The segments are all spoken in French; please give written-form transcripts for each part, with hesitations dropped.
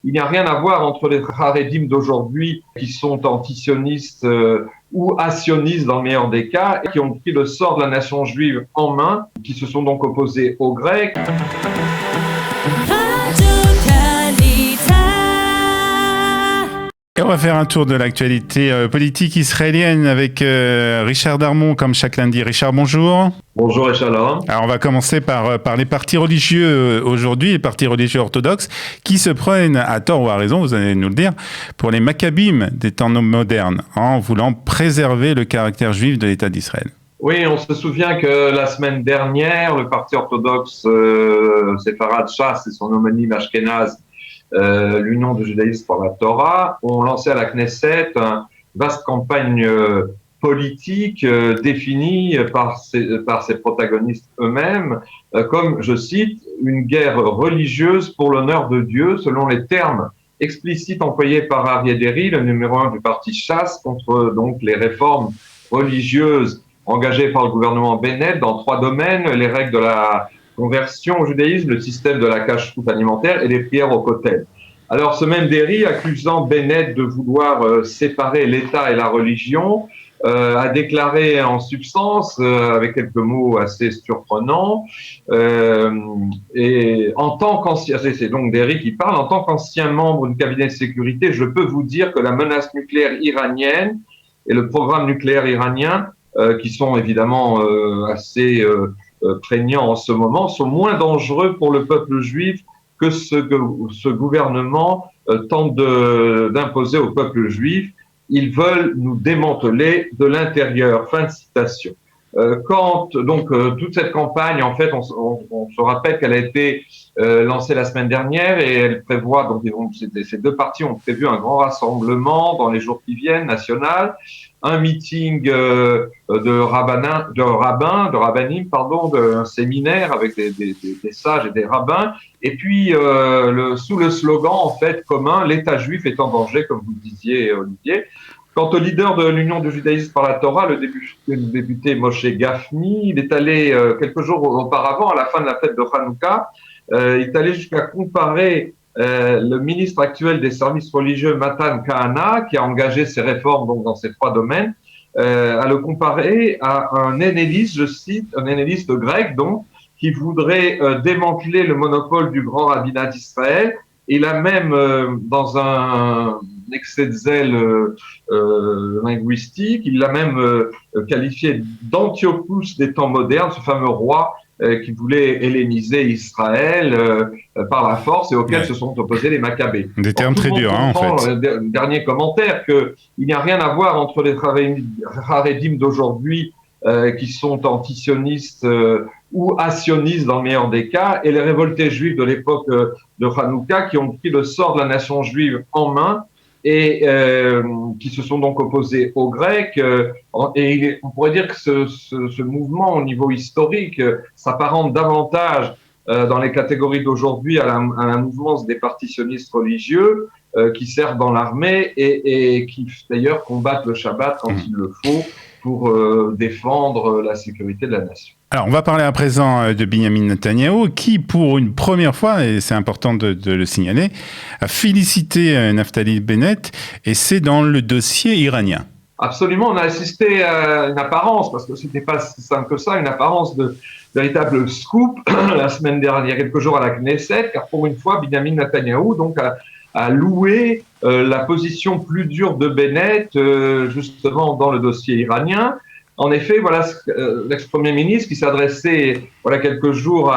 Il n'y a rien à voir entre les Haredim d'aujourd'hui qui sont antisionistes ou asionistes dans le meilleur des cas, et qui ont pris le sort de la nation juive en main, qui se sont donc opposés aux Grecs. Et on va faire un tour de l'actualité politique israélienne avec Richard Darmon, comme chaque lundi. Richard, bonjour. Bonjour et shalom. Alors on va commencer par les partis religieux aujourd'hui, les partis religieux orthodoxes, qui se prennent, à tort ou à raison, vous allez nous le dire, pour les maccabim des temps modernes, en voulant préserver le caractère juif de l'État d'Israël. Oui, on se souvient que la semaine dernière, le parti orthodoxe séfarade Shas et son homonyme Ashkenaz, l'Union du judaïsme par la Torah, ont lancé à la Knesset une vaste campagne politique définie par ses protagonistes eux-mêmes comme, je cite, une guerre religieuse pour l'honneur de Dieu, selon les termes explicites employés par Aryeh Deri, le numéro 1 du parti Shas, contre donc les réformes religieuses engagées par le gouvernement Bennett dans 3 domaines: les règles de la conversion au judaïsme, le système de la cache-route alimentaire et les prières au kotel. Alors, ce même Deri, accusant Bennett de vouloir séparer l'État et la religion, a déclaré en substance, avec quelques mots assez surprenants, et en tant qu'ancien, c'est donc Deri qui parle, en tant qu'ancien membre du cabinet de sécurité, je peux vous dire que la menace nucléaire iranienne et le programme nucléaire iranien, qui sont évidemment assez prégnants en ce moment, sont moins dangereux pour le peuple juif que ce gouvernement tente d'imposer au peuple juif. Ils veulent nous démanteler de l'intérieur. Fin de citation. Toute cette campagne, en fait, on se rappelle qu'elle a été lancée la semaine dernière, et elle prévoit, donc ces 2 partis ont prévu un grand rassemblement dans les jours qui viennent, national, un meeting de rabbinim, un séminaire avec des sages et des rabbins, et puis sous le slogan en fait commun, l'État juif est en danger, comme vous le disiez, Olivier. Quant au leader de l'Union du judaïsme par la Torah, le député Moshe Gafni, il est allé quelques jours auparavant, à la fin de la fête de Hanouka, il est allé jusqu'à comparer le ministre actuel des services religieux, Matan Kahana, qui a engagé ces réformes donc dans ces 3 domaines, à le comparer à un helléniste, je cite, un helléniste grec donc, qui voudrait démanteler le monopole du grand rabbinat d'Israël. Il a même, dans un excès de zèle linguistique, il l'a même qualifié d'Antiochus des temps modernes, ce fameux roi qui voulait helléniser Israël par la force et auquel se sont opposés les Maccabées. Des termes très durs, en fait. Dernier commentaire, qu'il n'y a rien à voir entre les Haredim d'aujourd'hui qui sont antisionistes ou asionistes dans le meilleur des cas, et les révoltés juifs de l'époque de Hanouka qui ont pris le sort de la nation juive en main et qui se sont donc opposés aux Grecs. Et on pourrait dire que ce mouvement au niveau historique s'apparente davantage dans les catégories d'aujourd'hui à la mouvance des partis sionistes religieux qui servent dans l'armée et qui d'ailleurs combattent le Shabbat quand il le faut pour défendre la sécurité de la nation. Alors, on va parler à présent de Benjamin Netanyahou, qui, pour une première fois, et c'est important de le signaler, a félicité Naftali Bennett, et c'est dans le dossier iranien. Absolument, on a assisté à une apparence, parce que c'était pas si simple que ça, une apparence de véritable scoop la semaine dernière, il y a quelques jours à la Knesset, car pour une fois, Benjamin Netanyahou donc a loué la position plus dure de Bennett, justement dans le dossier iranien. En effet, voilà l'ex-premier ministre qui s'adressait quelques jours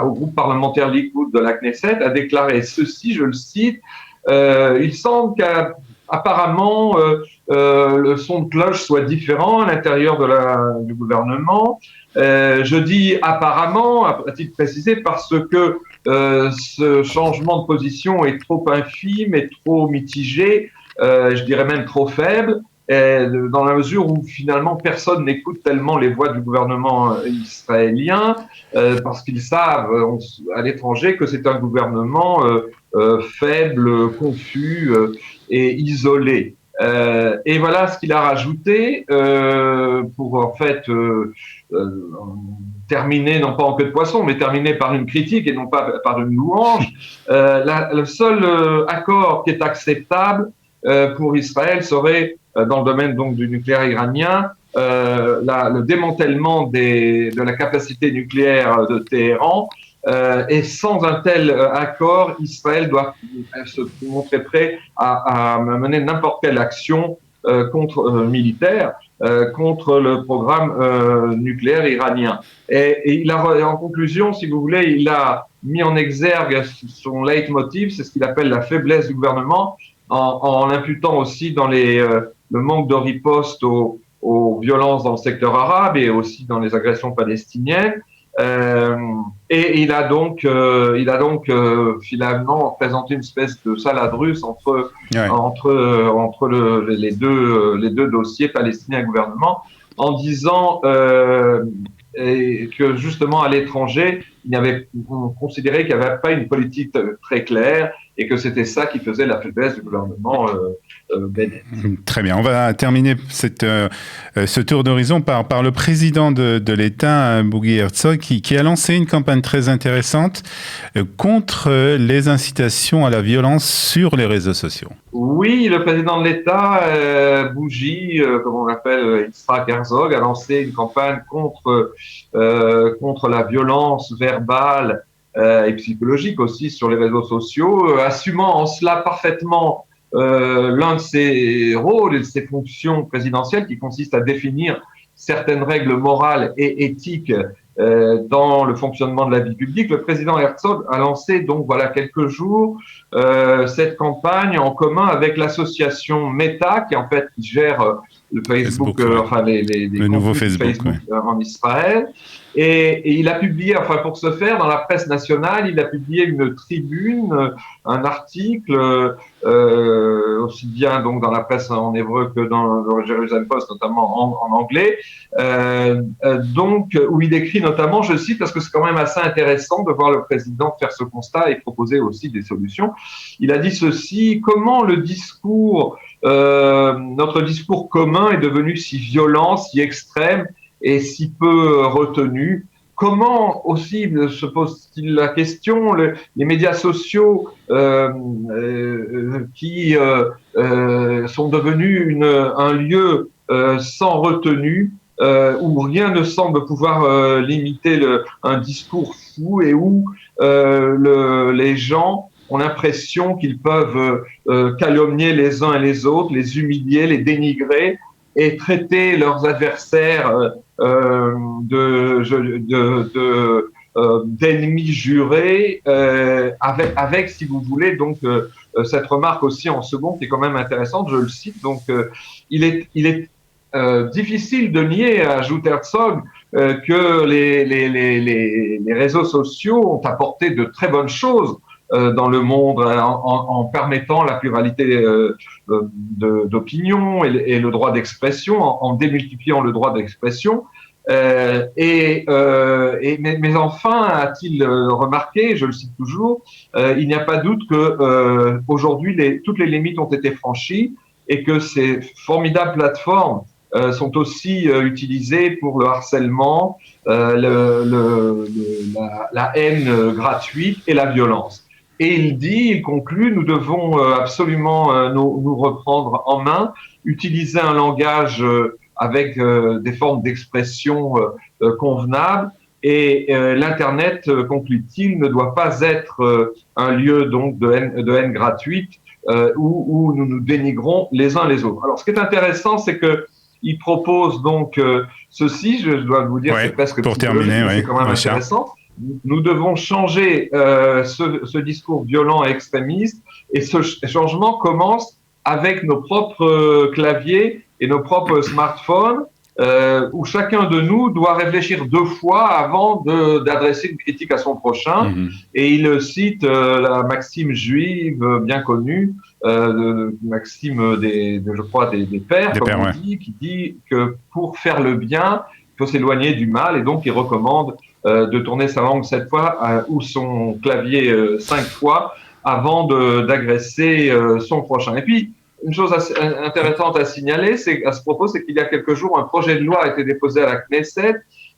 au groupe parlementaire Likoud de la Knesset a déclaré ceci, je le cite, il semble qu'apparemment le son de cloche soit différent à l'intérieur du gouvernement. Je dis apparemment, à titre précisé, parce que ce changement de position est trop infime et trop mitigé, je dirais même trop faible, dans la mesure où finalement personne n'écoute tellement les voix du gouvernement israélien, parce qu'ils savent à l'étranger que c'est un gouvernement faible, confus et isolé. Et voilà ce qu'il a rajouté pour en fait terminé non pas en queue de poisson, mais terminé par une critique et non pas par une louange. Le seul accord qui est acceptable pour Israël serait, dans le domaine donc du nucléaire iranien, le démantèlement de la capacité nucléaire de Téhéran. Et sans un tel accord, Israël doit se montrer prêt à mener n'importe quelle action militaire contre le programme nucléaire iranien. Et il a, en conclusion, si vous voulez, il a mis en exergue son leitmotiv, c'est ce qu'il appelle la faiblesse du gouvernement, en l'imputant aussi dans le manque de riposte aux violences dans le secteur arabe et aussi dans les agressions palestiniennes. Et il a donc finalement présenté une espèce de salade russe entre les deux dossiers palestiniens et gouvernement, en disant que justement à l'étranger, on considérait qu'il n'y avait pas une politique très claire et que c'était ça qui faisait la faiblesse du gouvernement Bennett. Très bien. On va terminer ce tour d'horizon par le président de l'État, Bouguy Herzog, qui a lancé une campagne très intéressante contre les incitations à la violence sur les réseaux sociaux. Oui, le président de l'État, Bougie, comme on l'appelle, Yitzhak Herzog, a lancé une campagne contre la violence verbale et psychologique aussi sur les réseaux sociaux, assumant en cela parfaitement l'un de ses rôles et de ses fonctions présidentielles qui consiste à définir certaines règles morales et éthiques dans le fonctionnement de la vie publique. Le président Herzog a lancé donc voilà quelques jours cette campagne en commun avec l'association Meta qui en fait gère le Facebook, le nouveau Facebook en Israël. Et il a publié, enfin pour ce faire, dans la presse nationale, il a publié une tribune, un article, aussi bien donc dans la presse en hébreu que dans le Jerusalem Post, notamment en anglais, donc où il écrit notamment, je cite, parce que c'est quand même assez intéressant de voir le président faire ce constat et proposer aussi des solutions. Il a dit ceci: comment notre discours commun est devenu si violent, si extrême et si peu retenu. Comment aussi se pose-t-il la question, les médias sociaux qui sont devenus un lieu sans retenue, où rien ne semble pouvoir limiter un discours fou et où les gens ont l'impression qu'ils peuvent calomnier les uns et les autres, les humilier, les dénigrer et traiter leurs adversaires d'ennemis jurés, avec, si vous voulez, donc cette remarque aussi en second qui est quand même intéressante, je le cite. Donc, il est difficile de nier, ajoute Herzog, que les réseaux sociaux ont apporté de très bonnes choses dans le monde en permettant la pluralité d'opinion et le droit d'expression, en démultipliant le droit d'expression. Mais enfin, a-t-il remarqué, je le cite toujours, il n'y a pas doute que aujourd'hui toutes les limites ont été franchies et que ces formidables plateformes sont aussi utilisées pour le harcèlement, la haine gratuite et la violence. Et il conclut, nous devons absolument nous reprendre en main, utiliser un langage avec des formes d'expression convenables. Et l'Internet, conclut-il, ne doit pas être un lieu donc de haine gratuite où nous nous dénigrons les uns les autres. Alors, ce qui est intéressant, c'est que il propose donc ceci, je dois vous dire, c'est presque pour terminer, c'est quand même intéressant. Nous devons changer ce discours violent et extrémiste, et ce changement commence avec nos propres claviers et nos propres smartphones, où chacun de nous doit réfléchir 2 fois avant d'adresser une critique à son prochain. Et il cite la maxime juive bien connue, maxime je crois des pères, qui dit que pour faire le bien, il faut s'éloigner du mal, et donc il recommande de tourner sa langue 7 fois ou son clavier 5 fois avant d'agresser son prochain. Et puis, une chose intéressante à signaler, à ce propos, c'est qu'il y a quelques jours, un projet de loi a été déposé à la Knesset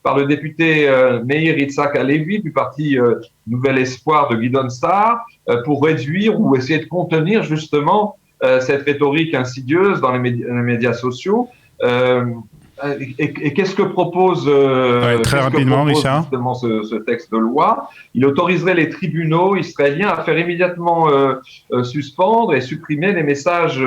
par le député Meir Yitzhak Halevi du parti Nouvel Espoir de Guidon Star pour réduire ou essayer de contenir justement cette rhétorique insidieuse dans les médias sociaux. Et qu'est-ce que propose, très rapidement, Richard, justement ce texte de loi? Il autoriserait les tribunaux israéliens à faire immédiatement suspendre et supprimer les messages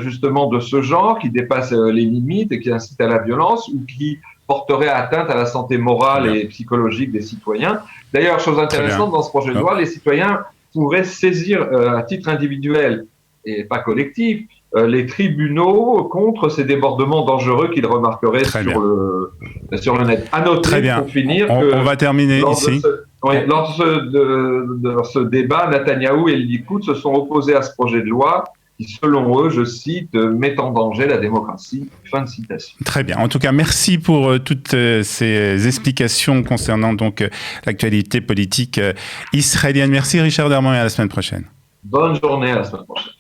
justement de ce genre qui dépassent les limites et qui incitent à la violence ou qui porteraient atteinte à la santé morale et psychologique des citoyens. D'ailleurs, chose intéressante dans ce projet de loi, les citoyens pourraient saisir à titre individuel et pas collectif les tribunaux contre ces débordements dangereux qu'ils remarqueraient sur le net. À noter, pour finir, on va terminer ici. Lors de ce débat, Netanyahou et le Likoud se sont opposés à ce projet de loi qui, selon eux, je cite, met en danger la démocratie. Fin de citation. Très bien. En tout cas, merci pour toutes ces explications concernant donc l'actualité politique israélienne. Merci Richard Darmon et à la semaine prochaine. Bonne journée, à la semaine prochaine.